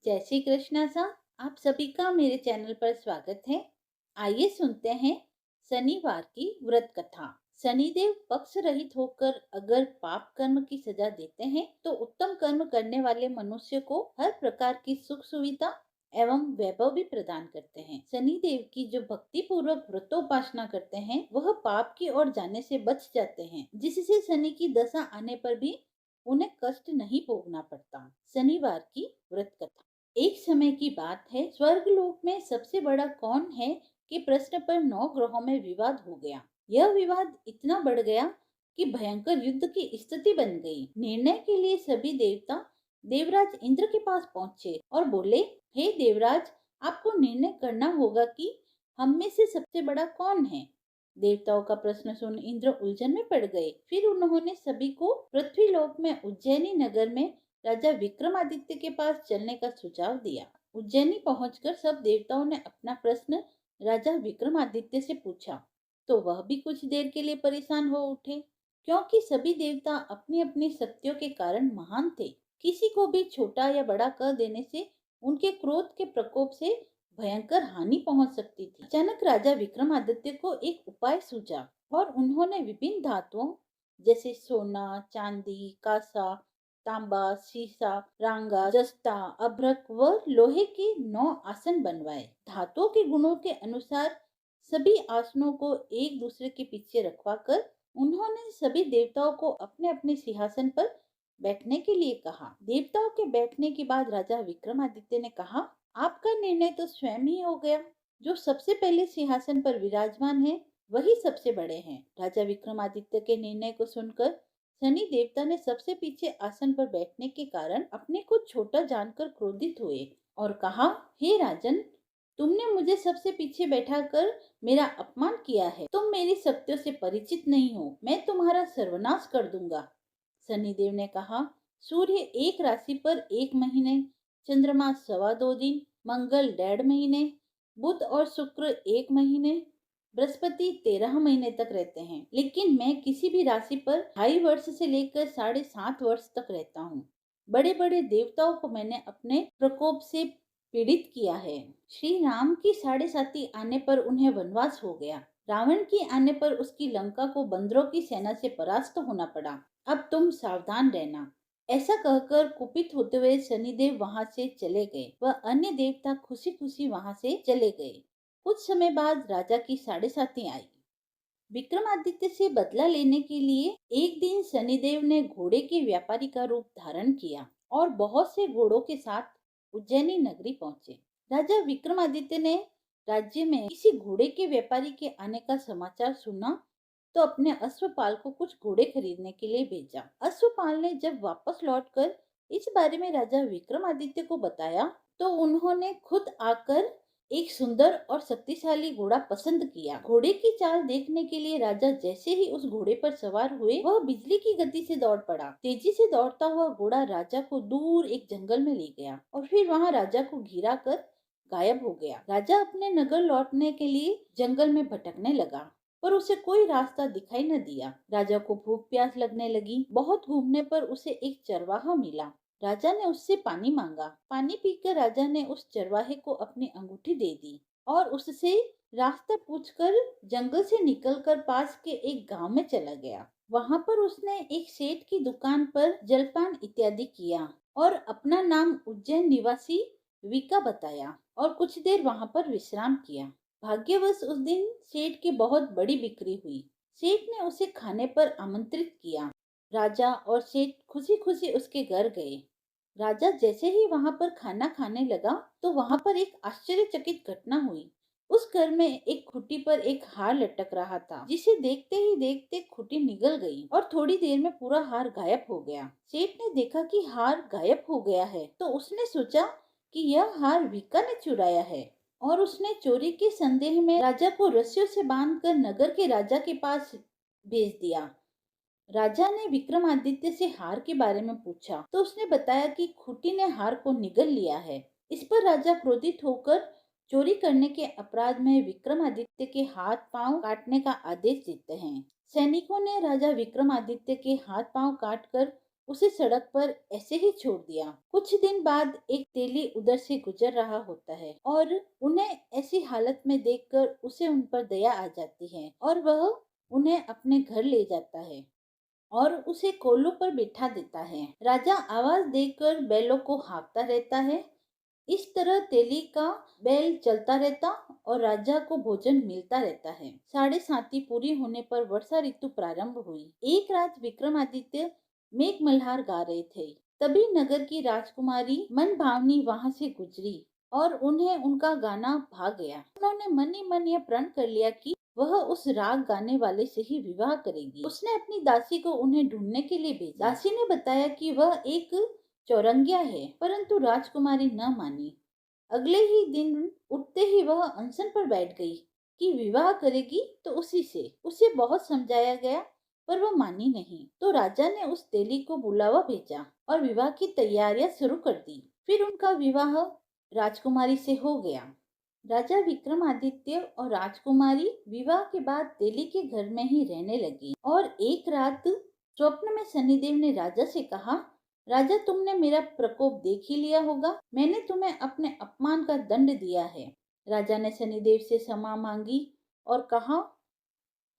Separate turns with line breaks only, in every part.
जय श्री कृष्णा सा। आप सभी का मेरे चैनल पर स्वागत है। आइए सुनते हैं शनिवार की व्रत कथा। शनिदेव पक्ष रहित होकर अगर पाप कर्म की सजा देते हैं तो उत्तम कर्म करने वाले मनुष्य को हर प्रकार की सुख सुविधा एवं वैभव भी प्रदान करते हैं। शनिदेव की जो भक्ति पूर्वक व्रतोपासना करते हैं वह पाप की ओर जाने से बच जाते हैं, जिससे शनि की दशा आने पर भी उन्हें कष्ट नहीं भोगना पड़ता। शनिवार की व्रत कथा। एक समय की बात है, स्वर्गलोक में सबसे बड़ा कौन है कि प्रश्न पर 9 ग्रहों में विवाद हो गया। यह विवाद इतना बढ़ गया कि भयंकर युद्ध की स्थिति बन गई। निर्णय के लिए सभी देवता देवराज इंद्र के पास पहुंचे और बोले, हे देवराज, आपको निर्णय करना होगा कि हम में से सबसे बड़ा कौन है। देवताओं का प्रश्न सुन इंद्र उलझन में पड़ गए। फिर उन्होंने सभी को पृथ्वीलोक में उज्जैनी नगर में राजा विक्रमादित्य के पास चलने का सुझाव दिया। उज्जैनी पहुंचकर सब देवताओं ने अपना प्रश्न राजा विक्रमादित्य से पूछा, तो वह भी कुछ देर के लिए परेशान हो उठे, क्योंकि सभी देवता अपनी अपनी शक्तियों के कारण महान थे। किसी को भी छोटा या बड़ा कर देने से उनके क्रोध के प्रकोप से भयंकर हानि पहुंच सकती थी। अचानक राजा विक्रमादित्य को एक उपाय सूझा और उन्होंने विभिन्न धातुओं जैसे सोना, चांदी, कांसा, तांबा, शीशा, रांगा, जस्ता, अभ्रक व लोहे के 9 आसन बनवाए। धातुओं के गुणों के अनुसार सभी आसनों को एक दूसरे के पीछे रखवाकर उन्होंने सभी देवताओं को अपने अपने सिंहासन पर बैठने के लिए कहा। देवताओं के बैठने के बाद राजा विक्रमादित्य ने कहा, आपका निर्णय तो स्वयं ही हो गया। जो सबसे पहले सिंहासन पर विराजमान है वही सबसे बड़े हैं। राजा विक्रमादित्य के निर्णय को सुनकर शनि देवता ने सबसे पीछे आसन पर बैठने के कारण अपने को छोटा जानकर क्रोधित हुए और कहा, हे राजन, तुमने मुझे सबसे पीछे बैठाकर मेरा अपमान किया है। तुम मेरी शक्तियों से परिचित नहीं हो। मैं तुम्हारा सर्वनाश कर दूंगा। शनिदेव ने कहा, सूर्य एक राशि पर 1 महीने, चंद्रमा 2.25 दिन, मंगल 1.5 महीने, बुध और शुक्र 1 महीने, बृहस्पति 13 महीने तक रहते हैं, लेकिन मैं किसी भी राशि पर 2.5 वर्ष से लेकर 7.5 वर्ष तक रहता हूँ। बड़े बड़े देवताओं को मैंने अपने प्रकोप से पीड़ित किया है। श्री राम की 7.5 आने पर उन्हें वनवास हो गया। रावण की आने पर उसकी लंका को बंदरों की सेना से परास्त होना पड़ा। अब तुम सावधान रहना। ऐसा कहकर कुपित होते हुए शनिदेव वहां से चले गए। वह अन्य देवता खुशी खुशी वहां से चले गए। कुछ समय बाद राजा की 7.5 आई। विक्रमादित्य से बदला लेने के लिए एक दिन शनिदेव ने घोड़े के व्यापारी का रूप धारण किया और बहुत से घोड़ों के साथ उज्जैनी नगरी पहुंचे। राजा विक्रमादित्य ने राज्य में किसी घोड़े के व्यापारी के आने का समाचार सुना तो अपने अश्वपाल को कुछ घोड़े खरीदने के लिए भेजा। अश्वपाल ने जब वापस लौटकर इस बारे में राजा विक्रमादित्य को बताया तो उन्होंने खुद आकर एक सुंदर और शक्तिशाली घोड़ा पसंद किया। घोड़े की चाल देखने के लिए राजा जैसे ही उस घोड़े पर सवार हुए वह बिजली की गति से दौड़ पड़ा। तेजी से दौड़ता हुआ घोड़ा राजा को दूर एक जंगल में ले गया और फिर वहां राजा को घिरा कर गायब हो गया। राजा अपने नगर लौटने के लिए जंगल में भटकने लगा पर उसे कोई रास्ता दिखाई न दिया। राजा को भूख प्यास लगने लगी। बहुत घूमने पर उसे एक चरवाहा मिला। राजा ने उससे पानी मांगा। पानी पीकर राजा ने उस चरवाहे को अपनी अंगूठी दे दी और उससे रास्ता पूछकर जंगल से निकलकर पास के एक गांव में चला गया। वहां पर उसने एक सेठ की दुकान पर जलपान इत्यादि किया और अपना नाम उज्जैन निवासी विका बताया और कुछ देर वहां पर विश्राम किया। भाग्यवश उस दिन सेठ की बहुत बड़ी बिक्री हुई। सेठ ने उसे खाने पर आमंत्रित किया। राजा और सेठ खुशी खुशी उसके घर गए। राजा जैसे ही वहां पर खाना खाने लगा तो वहां पर एक आश्चर्यचकित घटना हुई। उस घर में एक खुटी पर एक हार लटक रहा था, जिसे देखते ही देखते खुटी निगल गई और थोड़ी देर में पूरा हार गायब हो गया। सेठ ने देखा कि हार गायब हो गया है तो उसने सोचा कि यह हार वीका ने चुराया है और उसने चोरी के संदेह में राजा को रस्सियों से बांधकर नगर के राजा के पास भेज दिया। राजा ने विक्रमादित्य से हार के बारे में पूछा तो उसने बताया कि खूंटी ने हार को निगल लिया है। इस पर राजा क्रोधित होकर चोरी करने के अपराध में विक्रमादित्य के हाथ पांव काटने का आदेश देते हैं। सैनिकों ने राजा विक्रमादित्य के हाथ पांव काटकर उसे सड़क पर ऐसे ही छोड़ दिया। कुछ दिन बाद एक तेली उधर से गुजर रहा होता है और उन्हें ऐसी हालत में देखकर उसे उन पर दया आ जाती है और वह उन्हें अपने घर ले जाता है और उसे कोल्हू पर बिठा देता है। राजा आवाज देकर बैलों को हाँकता रहता है। इस तरह तेली का बैल चलता रहता और राजा को भोजन मिलता रहता है। 7:30 पूरी होने पर वर्षा ऋतु प्रारंभ हुई। एक रात विक्रमादित्य मेघ मल्हार गा रहे थे। तभी नगर की राजकुमारी मन भावनी वहां से गुजरी और उन्हें उनका गाना भा गया। उन्होंने मन ही मन यह प्रण कर लिया कि वह उस राग गाने वाले से ही विवाह करेगी। उसने अपनी दासी को उन्हें ढूंढने के लिए भेजा। दासी ने बताया कि वह एक चौरंगिया है, परंतु राजकुमारी न मानी। अगले ही दिन उठते ही वह अनशन पर बैठ गई कि विवाह करेगी तो उसी से। उसे बहुत समझाया गया पर वह मानी नहीं। तो राजा ने उस तेली को बुलावा भेजा और विवाह की तैयारियां शुरू कर दी। फिर उनका विवाह राजकुमारी से हो गया। राजा विक्रमादित्य और राजकुमारी विवाह के बाद तेली के घर में ही रहने लगी। और एक रात स्वप्न में शनिदेव ने राजा से कहा, राजा, तुमने मेरा प्रकोप देख ही लिया होगा। मैंने तुम्हें अपने अपमान का दंड दिया है। राजा ने शनिदेव से क्षमा मांगी और कहा,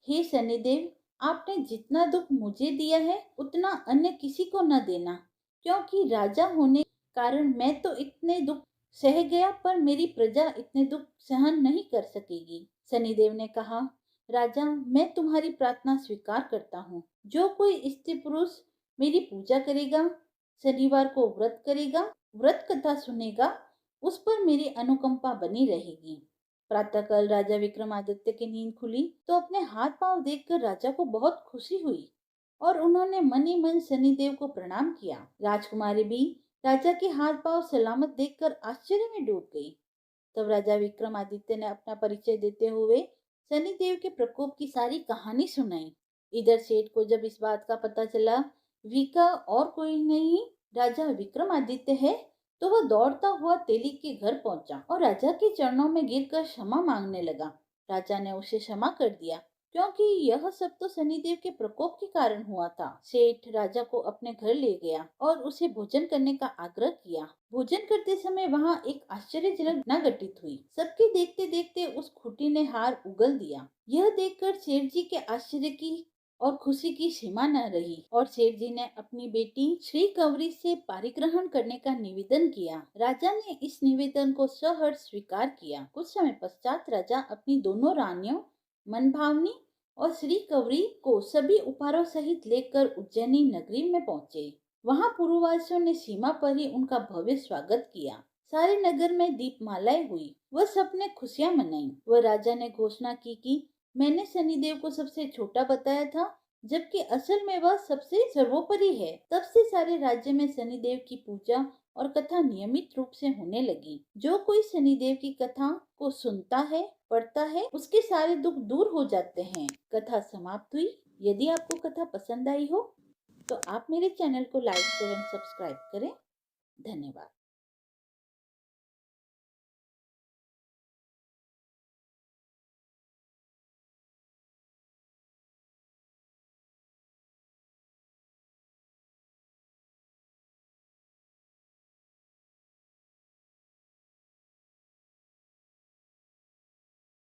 हे शनिदेव, आपने जितना दुख मुझे दिया है उतना अन्य किसी को न देना, क्योंकि राजा होने के कारण मैं तो इतने दुख सह गया पर मेरी प्रजा इतने दुख सहन नहीं कर सकेगी। शनिदेव ने कहा, राजा, मैं तुम्हारी प्रार्थना स्वीकार करता हूँ। जो कोई स्त्री पुरुष मेरी पूजा करेगा, शनिवार को व्रत करेगा, व्रत कथा सुनेगा, उस पर मेरी अनुकंपा बनी रहेगी। प्रातःकाल राजा विक्रमादित्य की नींद खुली तो अपने हाथ पांव देखकर राजा को बहुत खुशी हुई और उन्होंने मन ही मन शनिदेव को प्रणाम किया। राजकुमारी भी राजा के हाथ पांव सलामत देखकर आश्चर्य में डूब गई। तब राजा विक्रमादित्य ने अपना परिचय देते हुए शनिदेव के प्रकोप की सारी कहानी सुनाई। इधर सेठ को जब इस बात का पता चला वीका और कोई नहीं राजा विक्रमादित्य है, तो वह दौड़ता हुआ तेली के घर पहुंचा और राजा के चरणों में गिरकर क्षमा मांगने लगा। राजा ने उसे क्षमा कर दिया, क्योंकि यह सब तो शनिदेव के प्रकोप के कारण हुआ था। सेठ राजा को अपने घर ले गया और उसे भोजन करने का आग्रह किया। भोजन करते समय वहां एक आश्चर्यजनक घटना घटित हुई। सबके देखते देखते उस खूंटी ने हार उगल दिया। यह देखकर सेठ जी के आश्चर्य की और खुशी की सीमा न रही और सेठ जी ने अपनी बेटी श्री कंवरी से पारिग्रहण करने का निवेदन किया। राजा ने इस निवेदन को सहर्ष स्वीकार किया। कुछ समय पश्चात राजा अपनी दोनों रानियों मनभावनी और श्री कंवरी को सभी उपहारों सहित लेकर उज्जैनी नगरी में पहुंचे। वहां पुरवासियों ने सीमा पर ही उनका भव्य स्वागत किया। सारे नगर में दीपमालाएं हुई। वह सबने खुशियां मनाई। वह राजा ने घोषणा की कि मैंने शनिदेव को सबसे छोटा बताया था, जबकि असल में वह सबसे सर्वोपरि है। तब से सारे राज्य में शनिदेव की पूजा और कथा नियमित रूप से होने लगी। जो कोई शनिदेव की कथा को सुनता है, पढ़ता है, उसके सारे दुख दूर हो जाते हैं। कथा समाप्त हुई। यदि आपको कथा पसंद आई हो तो आप मेरे चैनल को लाइक, शेयर एंड सब्सक्राइब करें। धन्यवाद।